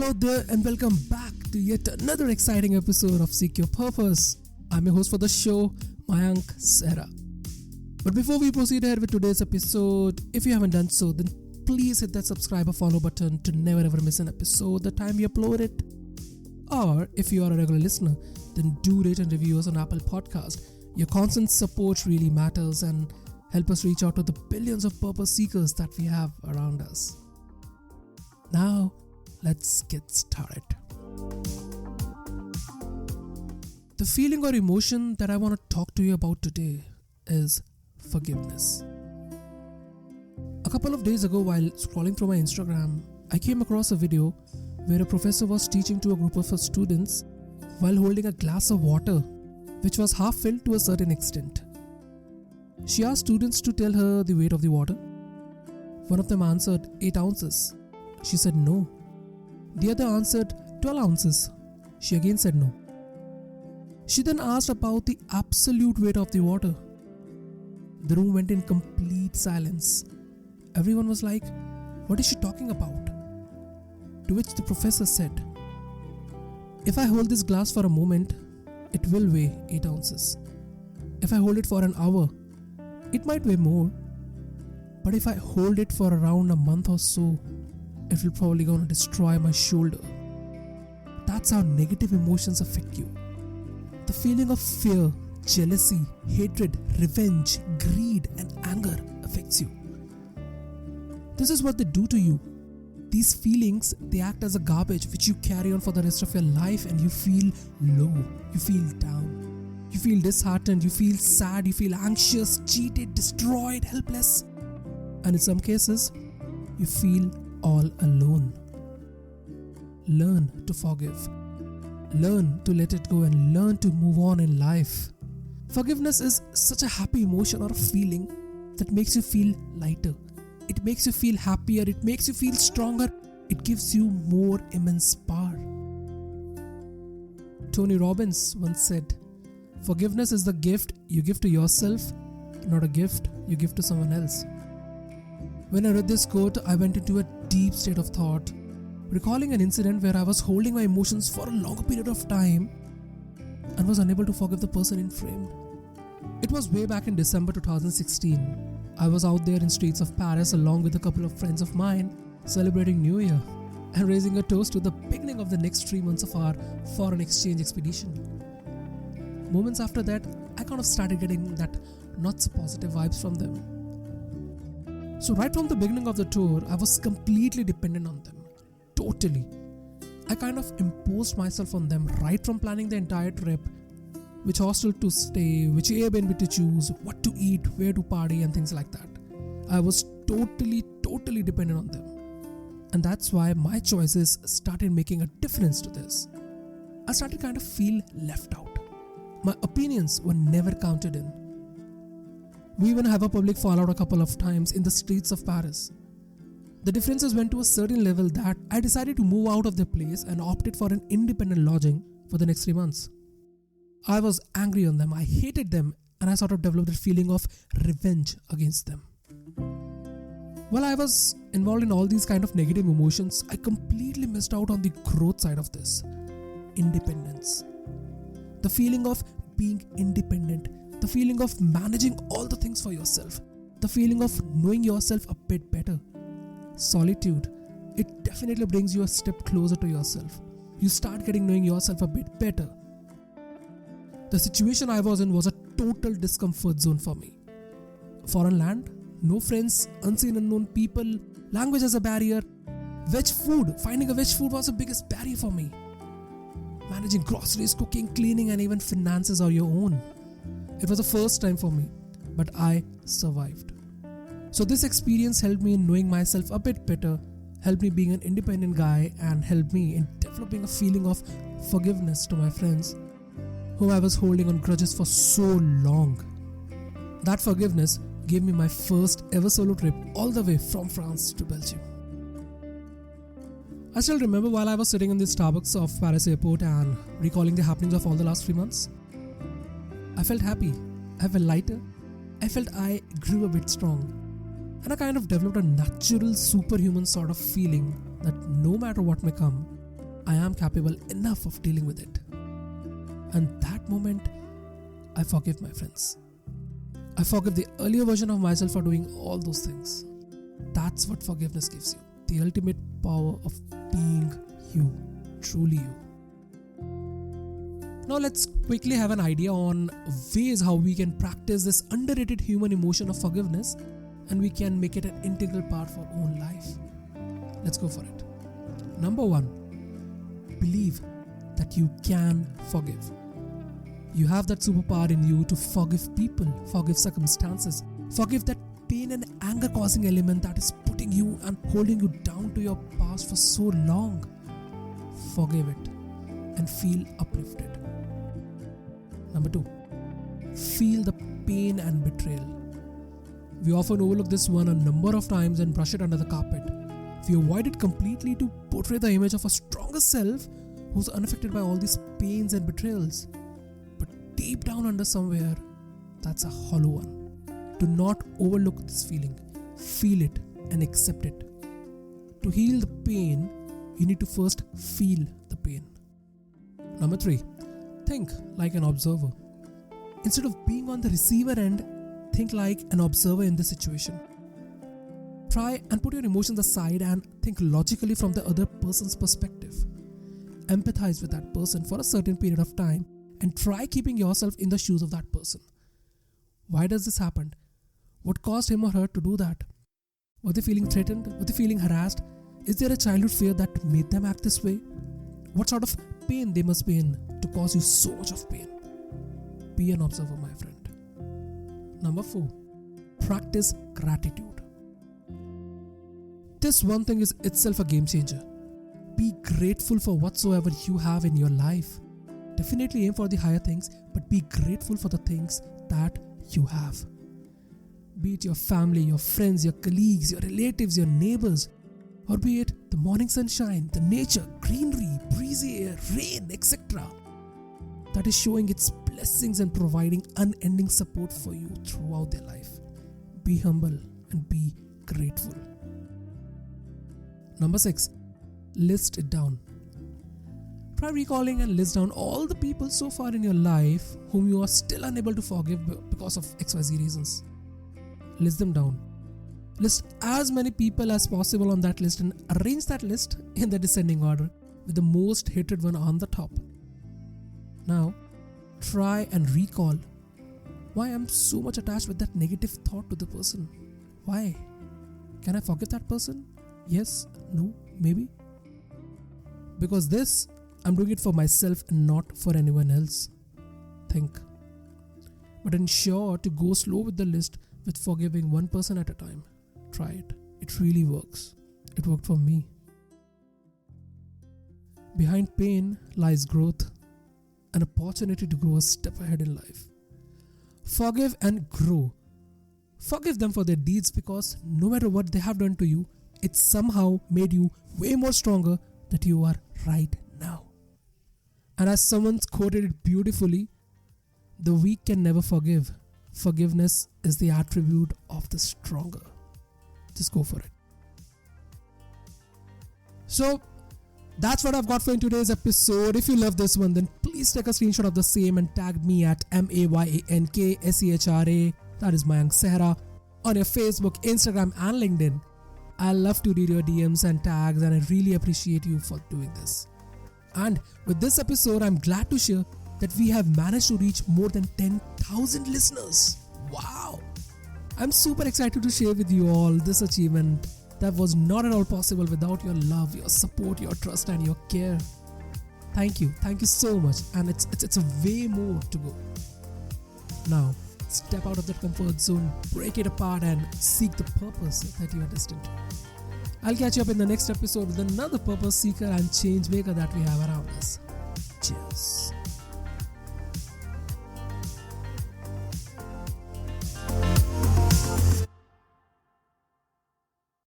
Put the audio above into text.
Hello there and welcome back to yet another exciting episode of Seek Your Purpose. I'm your host for the show, Mayank Sehra. But before we proceed ahead with today's episode, if you haven't done so, then please hit that subscribe or follow button to never ever miss an episode the time we upload it. Or if you are a regular listener, then do rate and review us on Apple Podcast. Your constant support really matters and help us reach out to the billions of purpose seekers that we have around us. Now, let's get started. The feeling or emotion that I want to talk to you about today is forgiveness. A couple of days ago, while scrolling through my Instagram, I came across a video where a professor was teaching to a group of her students while holding a glass of water, which was half filled to a certain extent. She asked students to tell her the weight of the water. One of them answered 8 ounces. She said no. The other answered 12 ounces. She again said no. She then asked about the absolute weight of the water. The room went in complete silence. Everyone was like, "What is she talking about?" To which the professor said, "If I hold this glass for a moment, it will weigh 8 ounces. If I hold it for an hour, it might weigh more. But if I hold it for around a month or so, it will probably gonna destroy my shoulder." That's how negative emotions affect you. The feeling of fear, jealousy, hatred, revenge, greed, and anger affects you. This is what they do to you. These feelings, they act as a garbage which you carry on for the rest of your life, and you feel low, you feel down, you feel disheartened, you feel sad, you feel anxious, cheated, destroyed, helpless. And in some cases, you feel all alone. Learn to forgive. Learn to let it go and learn to move on in life. Forgiveness is such a happy emotion or a feeling that makes you feel lighter. It makes you feel happier. It makes you feel stronger. It gives you more immense power. Tony Robbins once said, "Forgiveness is the gift you give to yourself, not a gift you give to someone else." When I read this quote, I went into a deep state of thought, recalling an incident where I was holding my emotions for a longer period of time and was unable to forgive the person in frame. It was way back in December 2016. I was out there in streets of Paris along with a couple of friends of mine, celebrating New Year and raising a toast to the beginning of the next 3 months of our foreign exchange expedition. Moments after that, I kind of started getting that not so positive vibes from them. So right from the beginning of the tour, I was completely dependent on them. Totally. I kind of imposed myself on them right from planning the entire trip, which hostel to stay, which Airbnb to choose, what to eat, where to party, and things like that. I was totally dependent on them. And that's why my choices started making a difference to this. I started kind of feel left out. My opinions were never counted in. We even have a public fallout a couple of times in the streets of Paris. The differences went to a certain level that I decided to move out of the place and opted for an independent lodging for the next 3 months. I was angry on them, I hated them, and I sort of developed a feeling of revenge against them. While I was involved in all these kind of negative emotions, I completely missed out on the growth side of this. Independence. The feeling of being independent. The feeling of managing all the things for yourself. The feeling of knowing yourself a bit better. Solitude. It definitely brings you a step closer to yourself. You start knowing yourself a bit better. The situation I was in was a total discomfort zone for me. Foreign land, no friends, unseen unknown people, language as a barrier. Finding a veg food was the biggest barrier for me. Managing groceries, cooking, cleaning, and even finances are your own. It was the first time for me, but I survived. So this experience helped me in knowing myself a bit better, helped me being an independent guy, and helped me in developing a feeling of forgiveness to my friends whom I was holding on grudges for so long. That forgiveness gave me my first ever solo trip all the way from France to Belgium. I still remember while I was sitting in the Starbucks of Paris airport and recalling the happenings of all the last 3 months. I felt happy, I felt lighter, I felt I grew a bit strong. And I kind of developed a natural superhuman sort of feeling that no matter what may come, I am capable enough of dealing with it. And that moment, I forgive my friends. I forgive the earlier version of myself for doing all those things. That's what forgiveness gives you. The ultimate power of being you, truly you. Now let's quickly have an idea on ways how we can practice this underrated human emotion of forgiveness, and we can make it an integral part of our own life. Let's go for it. Number 1, believe that you can forgive. You have that superpower in you to forgive people, forgive circumstances, forgive that pain and anger causing element that is putting you and holding you down to your past for so long. Forgive it and feel uplifted. Number 2, feel the pain and betrayal. We often overlook this one a number of times and brush it under the carpet. We avoid it completely to portray the image of a stronger self who's unaffected by all these pains and betrayals. But deep down under somewhere, that's a hollow one. Do not overlook this feeling. Feel it and accept it. To heal the pain, you need to first feel the pain. Number 3, think like an observer. Instead of being on the receiver end, think like an observer in this situation. Try and put your emotions aside and think logically from the other person's perspective. Empathize with that person for a certain period of time and try keeping yourself in the shoes of that person. Why does this happen? What caused him or her to do that? Were they feeling threatened? Were they feeling harassed? Is there a childhood fear that made them act this way? What sort of pain they must be in to cause you so much of pain? Be an observer, my friend. Number 4, practice gratitude. This one thing is itself a game changer. Be grateful for whatsoever you have in your life. Definitely aim for the higher things, but be grateful for the things that you have. Be it your family, your friends, your colleagues, your relatives, your neighbors, or be it the morning sunshine, the nature, greenery, breezy air, rain, etc. That is showing its blessings and providing unending support for you throughout their life. Be humble and be grateful. Number 6, list it down. Try recalling and list down all the people so far in your life whom you are still unable to forgive because of XYZ reasons. List them down. List as many people as possible on that list and arrange that list in the descending order with the most hated one on the top. Now, try and recall why I'm so much attached with that negative thought to the person. Why? Can I forgive that person? Yes, no, maybe. Because this, I'm doing it for myself and not for anyone else. Think. But ensure to go slow with the list with forgiving one person at a time. Try it. It really works. It worked for me. Behind pain lies growth, an opportunity to grow a step ahead in life. Forgive and grow. Forgive them for their deeds because no matter what they have done to you, it somehow made you way more stronger than you are right now. And as someone quoted it beautifully, the weak can never forgive. Forgiveness is the attribute of the stronger. Just go for it. So, that's what I've got for in today's episode. If you love this one, then please take a screenshot of the same and tag me at MAYANKSEHRA. That is Mayank Sehra on your Facebook, Instagram and LinkedIn. I love to read your DMs and tags and I really appreciate you for doing this. And with this episode, I'm glad to share that we have managed to reach more than 10,000 listeners. Wow! I'm super excited to share with you all this achievement that was not at all possible without your love, your support, your trust and your care. Thank you so much, and it's a way more to go. Now, step out of that comfort zone, break it apart and seek the purpose that you are destined to. I'll catch you up in the next episode with another purpose seeker and change maker that we have around us. Cheers.